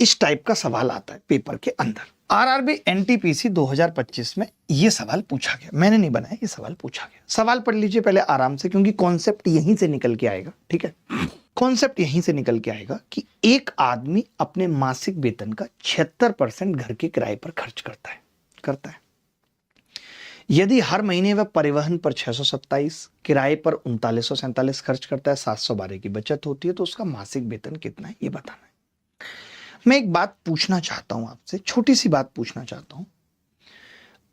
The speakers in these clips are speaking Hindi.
इस टाइप का सवाल आता है पेपर के अंदर। आरआरबी एनटीपीसी 2025 में ये सवाल पूछा गया, मैंने नहीं बनाया, ये सवाल पूछा गया। सवाल पढ़ लीजिए पहले आराम से, क्योंकि कॉन्सेप्ट यहीं से निकल के आएगा, ठीक है। कॉन्सेप्ट यहीं से निकल के आएगा कि एक आदमी अपने मासिक वेतन का 76% घर के किराए पर खर्च करता है। यदि हर महीने वह परिवहन पर 627, किराए पर 3947 खर्च करता है, 712 की बचत होती है, तो उसका मासिक वेतन कितना है ये बताना है। मैं एक बात पूछना चाहता हूं आपसे, छोटी सी बात पूछना चाहता हूं।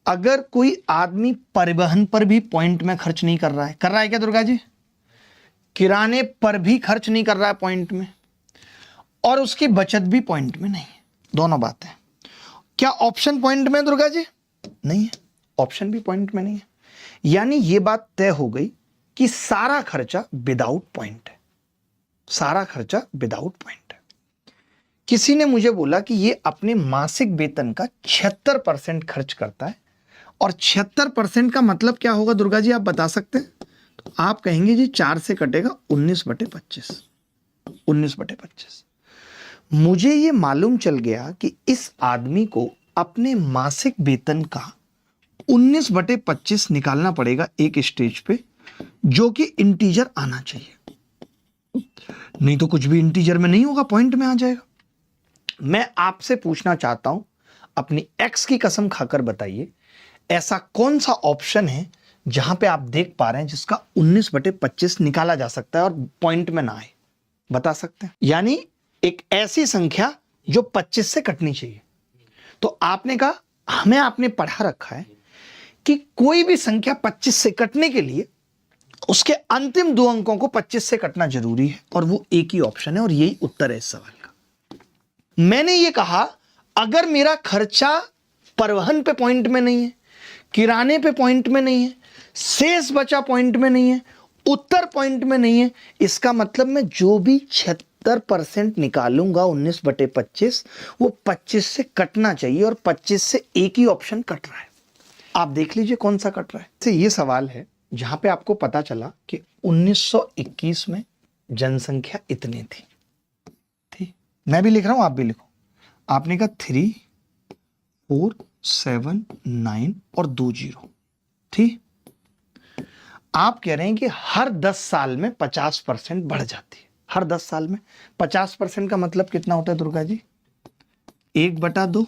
अगर कोई आदमी परिवहन पर भी पॉइंट में खर्च नहीं कर रहा है क्या दुर्गा जी? किराने पर भी खर्च नहीं कर रहा है पॉइंट में, और उसकी बचत भी पॉइंट में नहीं है, दोनों बातें। क्या ऑप्शन पॉइंट में दुर्गा जी? नहीं है, ऑप्शन भी पॉइंट में नहीं है। यानी ये बात तय हो गई कि सारा खर्चा विदाउट पॉइंट है, सारा खर्चा विदाउट पॉइंट है। किसी ने मुझे बोला कि ये अपने मासिक वेतन का 76% खर्च करता है, और 76% का मतलब क्या होगा दुर्गा जी, आप बता सकते हैं? तो आप कहेंगे जी 4 से कटेगा 19/25, 19/25। मुझे ये मालूम चल गया कि इस आदमी को अपने मासिक वेतन का 19/25 निकालना पड़ेगा एक स्टेज पे, जो कि इंटीजर आना चाहिए, नहीं तो कुछ भी इंटीजर में नहीं होगा, पॉइंट में आ जाएगा। मैं आपसे पूछना चाहता हूं, अपनी एक्स की कसम खाकर बताइए, ऐसा कौन सा ऑप्शन है जहां पे आप देख पा रहे हैं जिसका 19/25 निकाला जा सकता है और पॉइंट में ना आए? बता सकते हैं? यानी एक ऐसी संख्या जो 25 से कटनी चाहिए। तो आपने कहा, हमें आपने पढ़ा रखा है कि कोई भी संख्या 25 से कटने के लिए उसके अंतिम 2 अंकों को 25 से कटना जरूरी है, और वो एक ही ऑप्शन है, और यही उत्तर है इस सवाल का। मैंने ये कहा, अगर मेरा खर्चा परिवहन पे पॉइंट में नहीं है, किराने पे पॉइंट में नहीं है, शेष बचा पॉइंट में नहीं है, उत्तर पॉइंट में नहीं है, इसका मतलब मैं जो भी 76% निकालूंगा 19/25, वो 25 से कटना चाहिए, और 25 से एक ही ऑप्शन कट रहा है। आप देख लीजिए कौन सा कट रहा है। तो ये सवाल है जहां पे आपको पता चला कि 1921 में जनसंख्या इतनी थी। मैं भी लिख रहा हूं, आप भी लिखो। आपने कहा 3, 4, 7, 9 और 2 0 थी। आप कह रहे हैं कि हर 10 साल में 50% बढ़ जाती है। हर 10 साल में 50% का मतलब कितना होता है दुर्गा जी? 1/2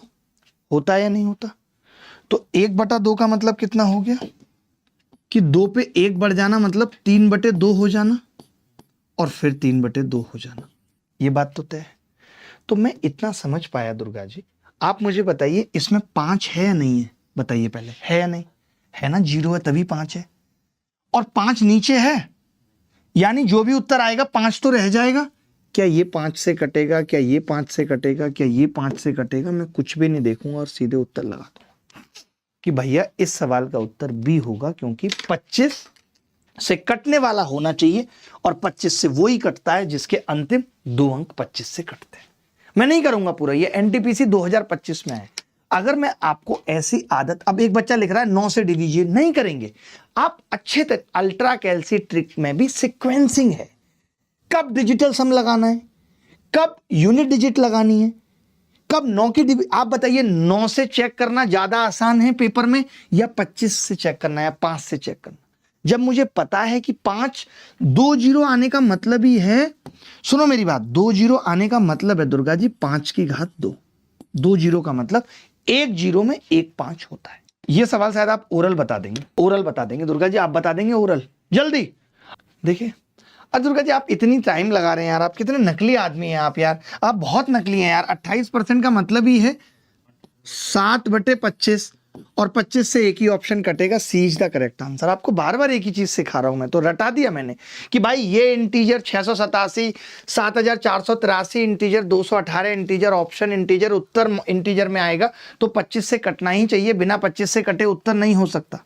होता है या नहीं होता? तो 1/2 का मतलब कितना हो गया कि 2 पे 1 बढ़ जाना, मतलब 3/2 हो जाना, और फिर 3/2 हो जाना। ये बात तो तय है। तो मैं इतना समझ पाया दुर्गा जी। आप मुझे बताइए, इसमें 5 है या नहीं है? बताइए पहले, है या नहीं? है ना, 0 है तभी 5 है, और 5 नीचे है, यानी जो भी उत्तर आएगा 5 तो रह जाएगा। क्या ये 5 से कटेगा? क्या ये 5 से कटेगा? क्या ये 5 से कटेगा? मैं कुछ भी नहीं देखूंगा और सीधे उत्तर लगा दूंगा कि भैया इस सवाल का उत्तर बी होगा, क्योंकि 25 से कटने वाला होना चाहिए, और 25 से वो ही कटता है जिसके अंतिम 2 अंक 25 से कटते हैं। मैं नहीं करूंगा पूरा, ये एनटीपीसी 2025 में है। अगर मैं आपको ऐसी आदत, अब एक बच्चा लिख रहा है 9 से डिवीजन नहीं करेंगे आप, अच्छे तक अल्ट्रा कैल्सी ट्रिक में भी सीक्वेंसिंग है, कब डिजिटल सम लगाना है, कब यूनिट डिजिट लगानी है, कब 9 की आप बताइए, 9 से चेक करना ज्यादा आसान है पेपर में, या 25 से चेक करना, या 5 से चेक करना? जब मुझे पता है कि 5, 2 0 आने का मतलब ही है, सुनो मेरी बात, 2 0 आने का मतलब है दुर्गा जी 5 की घात 2। 2 0 का मतलब 1 0 में 1 5 होता है। ये सवाल शायद आप ओरल बता देंगे, ओरल बता देंगे दुर्गा जी, आप बता देंगे ओरल जल्दी। देखिए अब दुर्गा जी, आप इतनी टाइम लगा रहे हैं यार, आप कितने नकली आदमी हैं आप यार, आप बहुत नकली हैं यार। 28% का मतलब ही है 7/25, और 25 से एक ही ऑप्शन कटेगा, सी इज द करेक्ट आंसर। आपको बार बार एक ही चीज सिखा रहा हूं मैं, तो रटा दिया मैंने कि भाई ये integer 687, 7483 integer, 218 integer, option integer, उत्तर इंटीजर में आएगा, तो 25 से कटना ही चाहिए, बिना 25 से कटे उत्तर नहीं हो सकता।